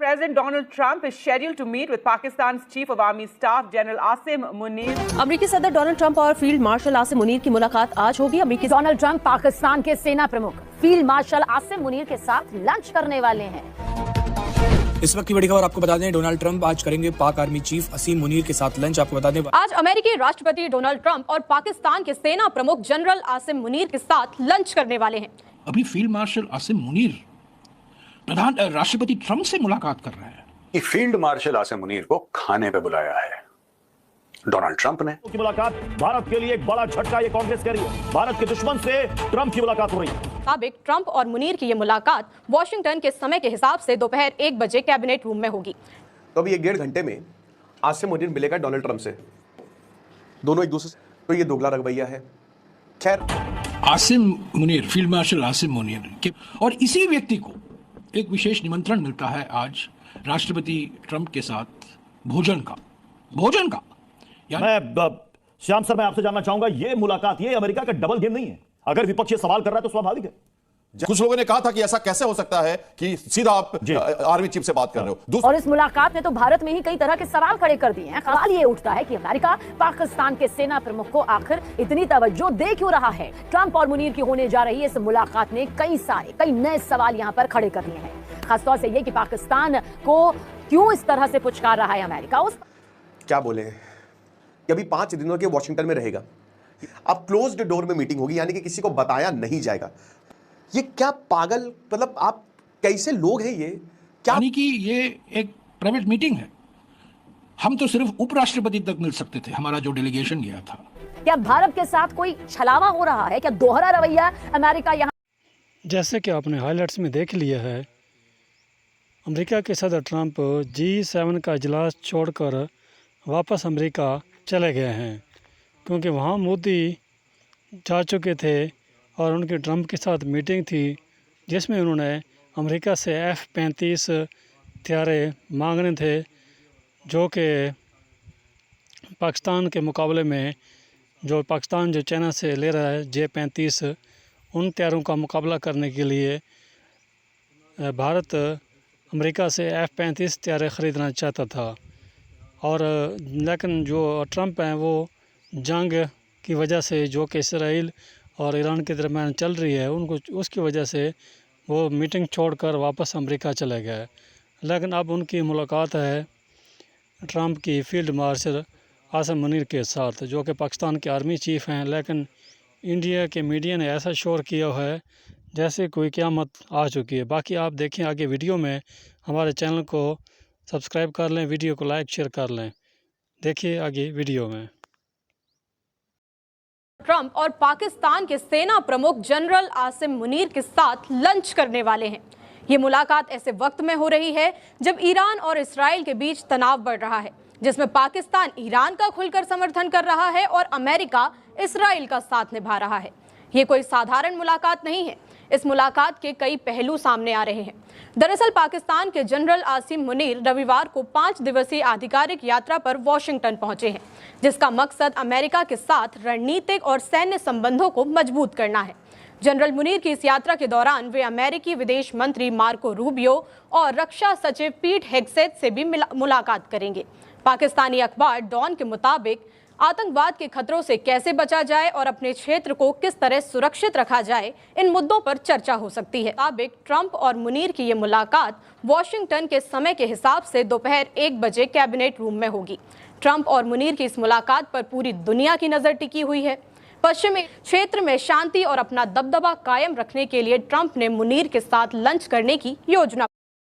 President Donald Trump is scheduled to meet with Pakistan's Chief of Army Staff General Asim Munir. अमेरिकी सदर Donald Trump और field marshal Asim Munir की मुलाकात आज होगी। अमेरिकी डोनाल्ड ट्रंप पाकिस्तान के सेना प्रमुख फील्ड मार्शल आसिम मुनीर के साथ लंच करने वाले हैं। इस वक्त की बड़ी खबर आपको बता दें, डोनाल्ड ट्रंप आज करेंगे पाक आर्मी चीफ असीम मुनीर के साथ लंच। आपको बता दें आज अमेरिकी राष्ट्रपति डोनाल्ड ट्रंप और पाकिस्तान के सेना प्रमुख जनरल आसिम मुनीर के साथ लंच करने वाले हैं। अभी फील्ड मार्शल आसिम मुनीर राष्ट्रपति ट्रंप से मुलाकात कर रहे हैं। कि फील्ड मार्शल आसिम मुनीर को खाने पे बुलाया है डोनाल्ड ट्रंप ने। की मुलाकात भारत के लिए एक बड़ा झटका ये कांग्रेस कह रही है। भारत के दुश्मन से ट्रंप की मुलाकात हो रही है। मुताबिक ट्रंप और मुनीर की ये मुलाकात वॉशिंगटन के समय के हिसाब से दोपहर 1 बजे कैबिनेट रूम में होगी। तो अभी 1-1.5 घंटे में आसिम मुनीर मिलेगा डोनाल्ड ट्रंप से। दोनों एक दूसरे से, तो ये दोगला रवैया है। खैर, आसिम मुनीर, फील्ड मार्शल आसिम मुनीर के और इसी व्यक्ति को एक विशेष निमंत्रण मिलता है आज राष्ट्रपति ट्रंप के साथ भोजन का। मैं श्याम सर, मैं आपसे जानना चाहूंगा, ये मुलाकात, ये अमेरिका का डबल गेम नहीं है? अगर विपक्ष ये सवाल कर रहा है तो स्वाभाविक है। कुछ लोगों ने कहा था कि ऐसा कैसे हो सकता है कि सीधा आप आर्मी चीफ से बात कर रहे हो। और इस मुलाकात ने तो भारत में ही कई तरह के सवाल खड़े कर दिए हैं। सवाल ये उठता है कि अमेरिका पाकिस्तान के सेना प्रमुख को आखिर इतनी तवज्जो दे क्यों रहा है। ट्रंप और मुनीर की होने जा रही इस मुलाकात ने कई नए सवाल यहाँ पर खड़े कर दिए हैं। खासतौर से ये कि पाकिस्तान को क्यों इस तरह से पुचकार रहा है अमेरिका। उस क्या बोले, अभी 5 दिनों के वॉशिंगटन में रहेगा। अब क्लोज्ड डोर में मीटिंग होगी, यानी कि किसी को बताया नहीं जाएगा। ये क्या पागल, मतलब आप कैसे लोग हैं ये? क्या यानी कि ये एक प्राइवेट मीटिंग है। हम तो सिर्फ उपराष्ट्रपति तक मिल सकते थे, हमारा जो डेलीगेशन गया था। क्या भारत के साथ कोई छलावा हो रहा है? क्या दोहरा रवैया अमेरिका यहाँ? जैसे कि आपने हाइलाइट्स में देख लिया है, अमेरिका के सदर ट्रंप G7 का इजलास छोड़कर वापस अमेरिका चले गए हैं, क्योंकि वहाँ मोदी जा चुके थे और उनकी ट्रंप के साथ मीटिंग थी, जिसमें उन्होंने अमेरिका से F-35 हथियारे मांगने थे, जो कि पाकिस्तान के मुकाबले में जो चाइना से ले रहा है J-35, उन हथियारों का मुकाबला करने के लिए भारत अमेरिका से F-35 हथियारे ख़रीदना चाहता था। और लेकिन जो ट्रंप हैं वो जंग की वजह से, जो कि इसराइल और ईरान के दरमियान चल रही है, उनको उसकी वजह से वो मीटिंग छोड़कर वापस अमेरिका चले गए। लेकिन अब उनकी मुलाकात है ट्रंप की फील्ड मार्शल आसिम मुनीर के साथ, जो कि पाकिस्तान के आर्मी चीफ़ हैं। लेकिन इंडिया के मीडिया ने ऐसा शोर किया है जैसे कोई क़यामत आ चुकी है। बाकी आप देखें आगे वीडियो में, हमारे चैनल को सब्सक्राइब कर लें, वीडियो को लाइक शेयर कर लें। देखिए आगे वीडियो में। ट्रंप और पाकिस्तान के सेना प्रमुख जनरल आसिम मुनीर के साथ लंच करने वाले हैं। ये मुलाकात ऐसे वक्त में हो रही है जब ईरान और इस्राइल के बीच तनाव बढ़ रहा है, जिसमें पाकिस्तान ईरान का खुलकर समर्थन कर रहा है और अमेरिका इस्राइल का साथ निभा रहा है। ये कोई साधारण मुलाकात नहीं है। इस मुलाकात के कई पहलू सामने आ रहे हैं। दरअसल पाकिस्तान के जनरल आसिम मुनीर रविवार को 5 दिवसीय आधिकारिक यात्रा पर वॉशिंगटन पहुंचे हैं, जिसका मकसद अमेरिका के साथ रणनीतिक और सैन्य संबंधों को मजबूत करना है। जनरल मुनीर की इस यात्रा के दौरान वे अमेरिकी विदेश मंत्री मार्को रूबियो और रक्षा सचिव पीट हेग्सेथ से भी मुलाकात करेंगे। पाकिस्तानी अखबार डॉन के मुताबिक आतंकवाद के खतरों से कैसे बचा जाए और अपने क्षेत्र को किस तरह सुरक्षित रखा जाए, इन मुद्दों पर चर्चा हो सकती है। मुताबिक ट्रंप और मुनीर की ये मुलाकात वॉशिंगटन के समय के हिसाब से दोपहर 1 बजे कैबिनेट रूम में होगी। ट्रंप और मुनीर की इस मुलाकात पर पूरी दुनिया की नजर टिकी हुई है। पश्चिमी क्षेत्र में शांति और अपना दबदबा कायम रखने के लिए ट्रंप ने मुनीर के साथ लंच करने की योजना।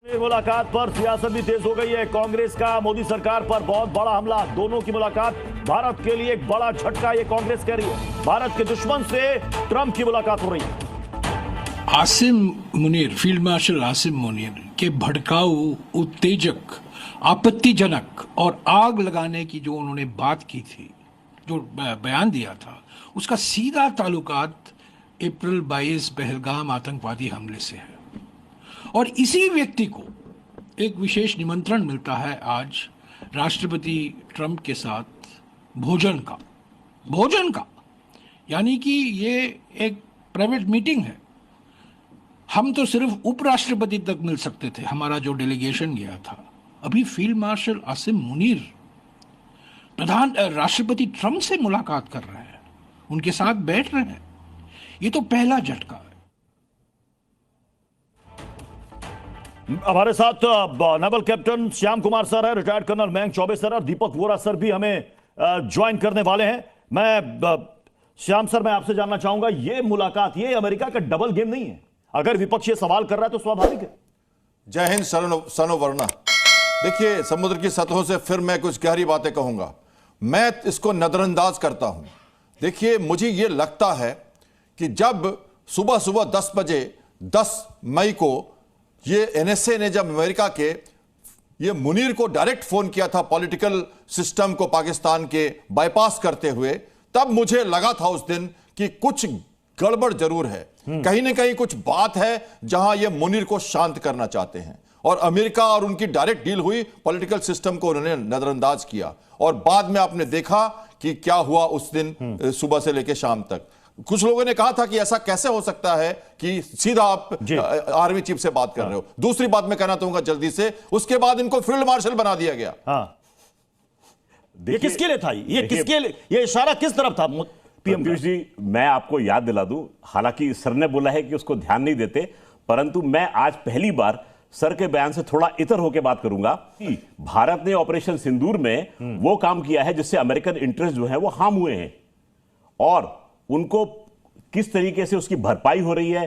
मुलाकात पर सियासत भी तेज हो गई है। कांग्रेस का मोदी सरकार पर बहुत बड़ा हमला। दोनों की मुलाकात भारत के लिए एक बड़ा झटका, ये कांग्रेस कह रही है। भारत के दुश्मन से ट्रंप की मुलाकात हो रही है। आसिम मुनीर, फील्ड मार्शल आसिम मुनीर के भड़काऊ, उत्तेजक, आपत्तिजनक और आग लगाने की जो उन्होंने बात की थी, जो बयान दिया था, उसका सीधा ताल्लुकात अप्रैल 22 पहलगाम आतंकवादी हमले से है। और इसी व्यक्ति को एक विशेष निमंत्रण मिलता है आज राष्ट्रपति ट्रंप के साथ भोजन का। यानी कि ये एक प्राइवेट मीटिंग है। हम तो सिर्फ उपराष्ट्रपति तक मिल सकते थे, हमारा जो डेलीगेशन गया था। अभी फील्ड मार्शल आसिम मुनीर राष्ट्रपति ट्रंप से मुलाकात कर रहे हैं, उनके साथ बैठ रहे हैं। ये तो पहला झटका है। हमारे साथ naval captain Shyam Kumar sir है, retired colonel Mayank Choubey sir और दीपक वोरा सर भी हमें ज्वाइन करने वाले हैं। मैं श्याम सर, मैं आपसे जानना चाहूंगा, ये मुलाकात, ये अमेरिका का डबल गेम नहीं है? अगर विपक्ष ये सवाल कर रहा है तो स्वाभाविक है। जय हिंद सनो वरुणा। देखिए, समुद्र की सतहों से फिर मैं कुछ गहरी बातें कहूंगा, मैं इसको नजरअंदाज करता हूं। देखिए, मुझे यह लगता है कि जब सुबह सुबह 10 बजे 10 मई को ये एनएसए ने जब अमेरिका के ये मुनीर को डायरेक्ट फोन किया था पॉलिटिकल सिस्टम को पाकिस्तान के बाईपास करते हुए, तब मुझे लगा था उस दिन कि कुछ गड़बड़ जरूर है, कहीं ना कहीं कुछ बात है जहां ये मुनीर को शांत करना चाहते हैं। और अमेरिका और उनकी डायरेक्ट डील हुई, पॉलिटिकल सिस्टम को उन्होंने नजरअंदाज किया और बाद में आपने देखा कि क्या हुआ उस दिन सुबह से लेकर शाम तक। कुछ लोगों ने कहा था कि ऐसा कैसे हो सकता है कि सीधा आप आर्मी चीफ से बात कर रहे हो। दूसरी बात मैं कहना चाहूंगा जल्दी से, उसके बाद इनको फील्ड मार्शल बना दिया गया। ये किसके लिए था? ये किसके लिए? ये इशारा किस तरफ था? पीएम जी, मैं आपको याद दिला दूं, हालांकि सर ने बोला है कि उसको ध्यान नहीं देते, परंतु मैं आज पहली बार सर के बयान से थोड़ा इतर होकर बात करूंगा कि भारत ने ऑपरेशन सिंदूर में वो काम किया है जिससे अमेरिकन इंटरेस्ट जो है वो हार्म हुए हैं, और उनको किस तरीके से उसकी भरपाई हो रही है,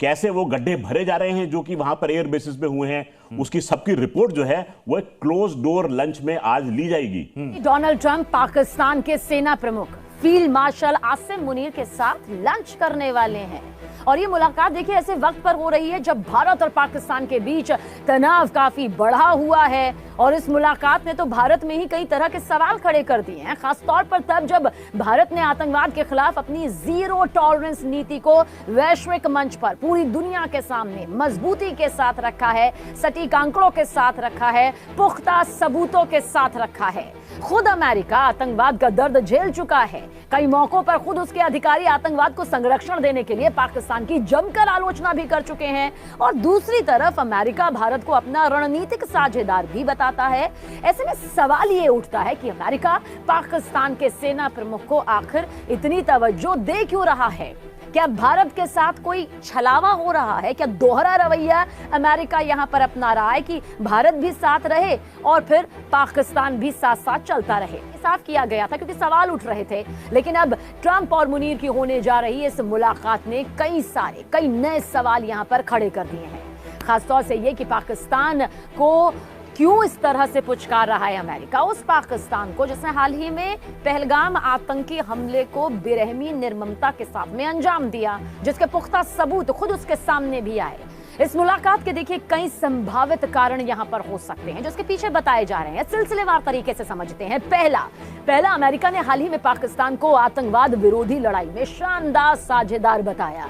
कैसे वो गड्ढे भरे जा रहे हैं जो कि वहां पर एयर बेसिस पे हुए हैं, उसकी सबकी रिपोर्ट जो है वो एक क्लोज डोर लंच में आज ली जाएगी। डोनाल्ड ट्रंप पाकिस्तान के सेना प्रमुख फील्ड मार्शल आसिम मुनीर के साथ लंच करने वाले हैं, और ये मुलाकात देखिए ऐसे वक्त पर हो रही है जब भारत और पाकिस्तान के बीच तनाव काफी बढ़ा हुआ है, और इस मुलाकात ने तो भारत में ही कई तरह के सवाल खड़े कर दिए हैं, खासतौर पर तब जब भारत ने आतंकवाद के खिलाफ अपनी जीरो टॉलरेंस नीति को वैश्विक मंच पर पूरी दुनिया के सामने मजबूती के साथ रखा है, सटीक आंकड़ों के साथ रखा है, पुख्ता सबूतों के साथ रखा है। खुद अमेरिका आतंकवाद का दर्द झेल चुका है, कई मौकों पर खुद उसके अधिकारी आतंकवाद को संरक्षण देने के लिए पाकिस्तान की जमकर आलोचना भी कर चुके हैं, और दूसरी तरफ अमेरिका भारत को अपना रणनीतिक साझेदार भी बताता है। ऐसे में सवाल ये उठता है कि अमेरिका पाकिस्तान के सेना प्रमुख को आखिर इतनी तवज्जो दे क्यों रहा है? क्या भारत के साथ कोई छलावा हो रहा है? क्या दोहरा रवैया अमेरिका यहां पर अपना रहा है कि भारत भी साथ रहे और फिर पाकिस्तान भी साथ साथ चलता रहे? साफ किया गया था क्योंकि सवाल उठ रहे थे, लेकिन अब ट्रंप और मुनीर की होने जा रही इस मुलाकात ने कई नए सवाल यहां पर खड़े कर दिए हैं, खासतौर से ये कि पाकिस्तान को क्यों इस तरह से पुचकार रहा है अमेरिका, उस पाकिस्तान को जिसने हाल ही में पहलगाम आतंकी हमले को बेरहमी निर्ममता के साथ में अंजाम दिया, जिसके पुख्ता सबूत खुद उसके सामने भी आए। इस मुलाकात के देखिए कई संभावित कारण यहां पर हो सकते हैं जो इसके पीछे बताए जा रहे हैं, सिलसिलेवार तरीके से समझते हैं। पहला अमेरिका ने हाल ही में पाकिस्तान को आतंकवाद विरोधी लड़ाई में शानदार साझेदार बताया।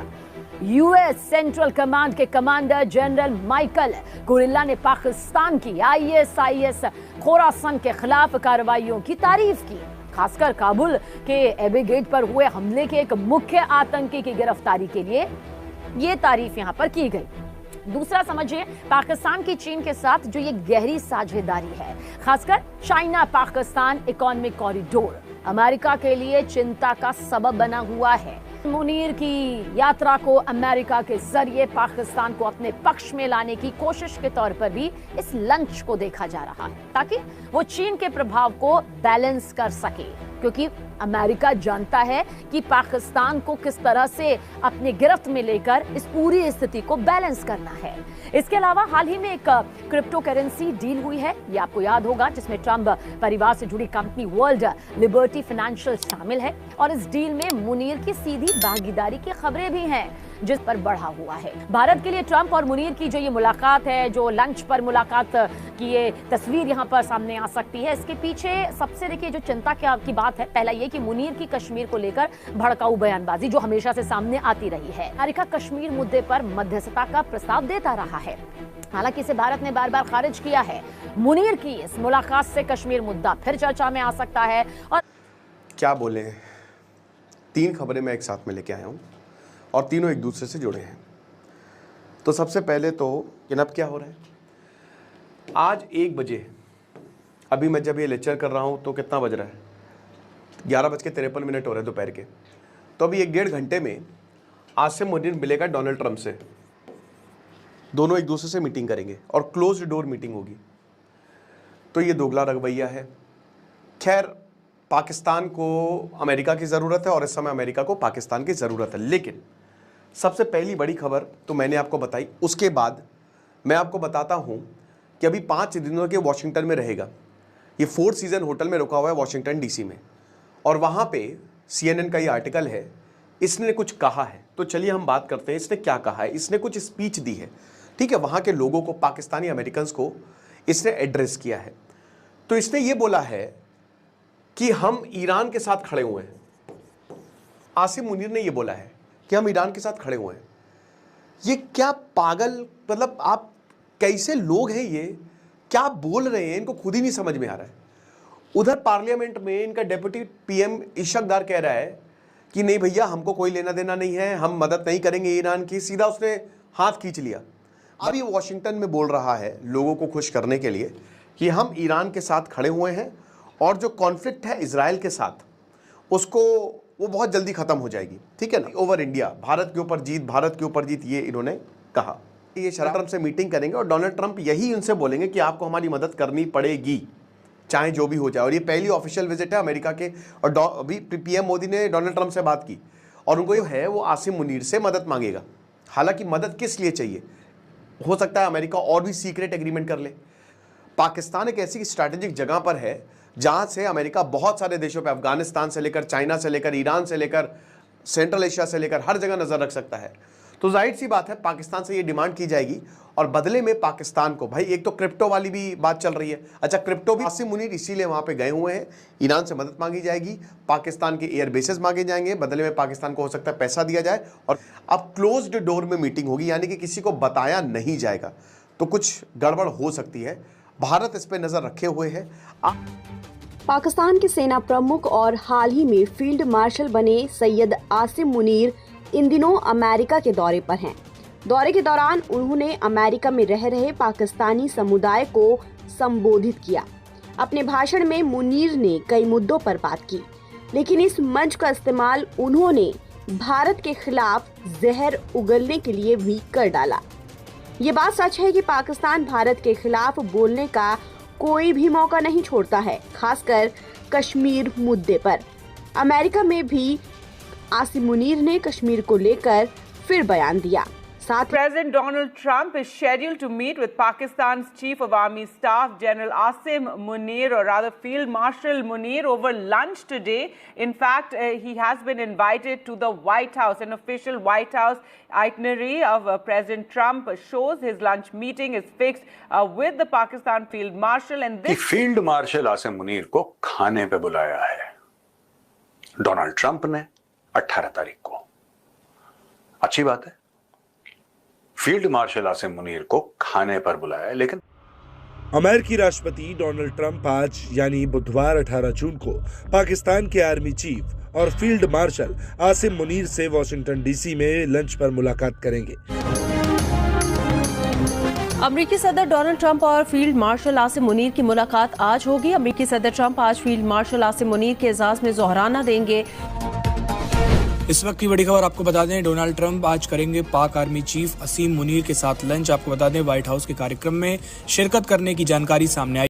यूएस सेंट्रल कमांड के कमांडर जनरल माइकल कुरिल्ला ने पाकिस्तान की आईएसआईएस खोरासान के खिलाफ कार्रवाइयों की तारीफ की, खासकर काबुल के एबी गेट पर हुए हमले के एक मुख्य आतंकी की गिरफ्तारी के लिए ये तारीफ यहां पर की गई। दूसरा समझिए, पाकिस्तान की चीन के साथ जो ये गहरी साझेदारी है, खासकर China Pakistan economic corridor America के लिए चिंता का सबब बना हुआ है। मुनीर की यात्रा को अमेरिका के जरिए पाकिस्तान को अपने पक्ष में लाने की कोशिश के तौर पर भी इस लंच को देखा जा रहा है, ताकि वो चीन के प्रभाव को बैलेंस कर सके, क्योंकि अमेरिका जानता है कि पाकिस्तान को किस तरह से अपने गिरफ्त में लेकर इस पूरी स्थिति को बैलेंस करना है। इसके अलावा हाल ही में एक क्रिप्टो करेंसी डील हुई है, ये आपको याद होगा, जिसमें ट्रंप परिवार से जुड़ी कंपनी वर्ल्ड लिबर्टी फाइनेंशियल शामिल है, और इस डील में मुनीर की सीधी भागीदारी की खबरें भी हैं जिस पर बढ़ा हुआ है। भारत के लिए ट्रंप और मुनीर की जो ये मुलाकात है, जो लंच पर मुलाकात की ये तस्वीर यहाँ पर सामने आ सकती है, इसके पीछे सबसे देखिए जो चिंता की बात है, पहला ये कि मुनीर की कश्मीर को लेकर भड़काऊ बयानबाजी जो हमेशा से सामने आती रही है। अमेरिका कश्मीर मुद्दे पर मध्यस्थता का प्रस्ताव देता रहा है, हालांकि इसे भारत ने बार बार खारिज किया है। मुनीर की इस मुलाकात से कश्मीर मुद्दा फिर चर्चा में आ सकता है। और क्या बोले, 3 खबरें मैं एक साथ में लेके आया हूं और तीनों एक दूसरे से जुड़े हैं। तो सबसे पहले तो अब क्या हो रहा है, आज 1 बजे, अभी मैं जब ये लेक्चर कर रहा हूँ तो कितना बज रहा है, 11:53 हो रहे हैं दोपहर के। तो अभी 1-1.5 घंटे में आसिम मुनीर मिलेगा डोनाल्ड ट्रंप से, दोनों एक दूसरे से मीटिंग करेंगे और क्लोज्ड डोर मीटिंग होगी। तो ये दोगला रवैया है। खैर, पाकिस्तान को अमेरिका की ज़रूरत है और इस समय अमेरिका को पाकिस्तान की ज़रूरत है। लेकिन सबसे पहली बड़ी खबर तो मैंने आपको बताई, उसके बाद मैं आपको बताता हूँ कि अभी 5 दिनों के वाशिंगटन में रहेगा। ये 4 सीज़न होटल में रुका हुआ है वाशिंगटन डीसी में, और वहाँ पे CNN का ये आर्टिकल है, इसने कुछ कहा है। तो चलिए हम बात करते हैं इसने क्या कहा है। इसने कुछ स्पीच दी है, ठीक है, वहाँ के लोगों को, पाकिस्तानी अमेरिकन्स को इसने एड्रेस किया है। तो इसने ये बोला है कि हम ईरान के साथ खड़े हुए हैं। आसिम मुनीर ने ये बोला है कि हम ईरान के साथ खड़े हुए हैं। ये क्या पागल, मतलब आप कैसे लोग हैं, ये क्या बोल रहे हैं, इनको खुद ही नहीं समझ में आ रहा है। उधर पार्लियामेंट में इनका डेप्यूटी PM इशक दार कह रहा है कि नहीं भैया, हमको कोई लेना देना नहीं है, हम मदद नहीं करेंगे ईरान की। सीधा उसने हाथ खींच लिया। अभी वॉशिंगटन में बोल रहा है लोगों को खुश करने के लिए कि हम ईरान के साथ खड़े हुए हैं और जो कॉन्फ्लिक्ट है इजराइल के साथ, उसको वो बहुत जल्दी खत्म हो जाएगी, ठीक है ना। ओवर इंडिया, भारत के ऊपर जीत, भारत के ऊपर जीत, ये इन्होंने कहा। ये ट्रंप से मीटिंग करेंगे और डोनाल्ड ट्रंप यही उनसे बोलेंगे कि आपको हमारी मदद करनी पड़ेगी, चाहे जो भी हो जाए। और ये पहली ऑफिशियल विजिट है अमेरिका के। और अभी PM मोदी ने डोनाल्ड ट्रंप से बात की और उनको जो है वो आसिम मुनीर से मदद मांगेगा। हालांकि मदद किस लिए चाहिए, हो सकता है अमेरिका और भी सीक्रेट एग्रीमेंट कर ले। पाकिस्तान एक ऐसी स्ट्रैटेजिक जगह पर है जहां से अमेरिका बहुत सारे देशों पे, अफगानिस्तान से लेकर, चाइना से लेकर, ईरान से लेकर, सेंट्रल एशिया से लेकर हर जगह नजर रख सकता है। तो जाहिर सी बात है पाकिस्तान से ये डिमांड की जाएगी और बदले में पाकिस्तान को, भाई एक तो क्रिप्टो वाली भी बात चल रही है। अच्छा, क्रिप्टो भी आसिम मुनीर इसीलिए वहां पे गए हुए हैं। ईरान से मदद मांगी जाएगी, पाकिस्तान के एयर बेसेस मांगे जाएंगे, बदले में पाकिस्तान को हो सकता है पैसा दिया जाए। और अब क्लोज्ड डोर में मीटिंग होगी, यानी कि किसी को बताया नहीं जाएगा। तो कुछ गड़बड़ हो सकती है। भारत इस पर नजर रखे हुए है। पाकिस्तान के सेना प्रमुख और हाल ही में फील्ड मार्शल बने सैयद आसिम मुनीर इन दिनों अमेरिका के दौरे पर हैं। दौरे के दौरान उन्होंने अमेरिका में रह रहे पाकिस्तानी समुदाय को संबोधित किया। अपने भाषण में मुनीर ने कई मुद्दों पर बात की, लेकिन इस मंच का इस्तेमाल उन्होंने भारत के खिलाफ जहर उगलने के लिए भी कर डाला। ये बात सच है कि पाकिस्तान भारत के खिलाफ बोलने का कोई भी मौका नहीं छोड़ता है, खासकर कश्मीर मुद्दे पर। अमेरिका में भी आसिम मुनीर ने कश्मीर को लेकर फिर बयान दिया। President Donald Trump is scheduled to meet with Pakistan's Chief of Army Staff, General Asim Munir, or rather Field Marshal Munir, over lunch today. In fact, he has been invited to the White House. An official White House itinerary of President Trump shows his lunch meeting is fixed with the Pakistan Field Marshal. And this field marshal Asim Munir को खाने पे बुलाया है Donald Trump ने 18 तारीख को। अच्छी बात है, फील्ड मार्शल आसिम मुनीर को खाने पर बुलाया है। लेकिन अमेरिकी राष्ट्रपति डोनाल्ड ट्रंप आज यानी बुधवार 18 जून को पाकिस्तान के आर्मी चीफ और फील्ड मार्शल आसिम मुनीर से वाशिंगटन डीसी में लंच पर मुलाकात करेंगे। अमेरिकी सदर डोनाल्ड ट्रंप और फील्ड मार्शल आसिम मुनीर की मुलाकात आज होगी। अमेरिकी सदर ट्रंप आज फील्ड मार्शल आसिम मुनीर के एजाज में जोहराना देंगे। इस वक्त की बड़ी खबर आपको बता दें, डोनाल्ड ट्रंप आज करेंगे पाक आर्मी चीफ आसिम मुनीर के साथ लंच। आपको बता दें व्हाइट हाउस के कार्यक्रम में शिरकत करने की जानकारी सामने आई।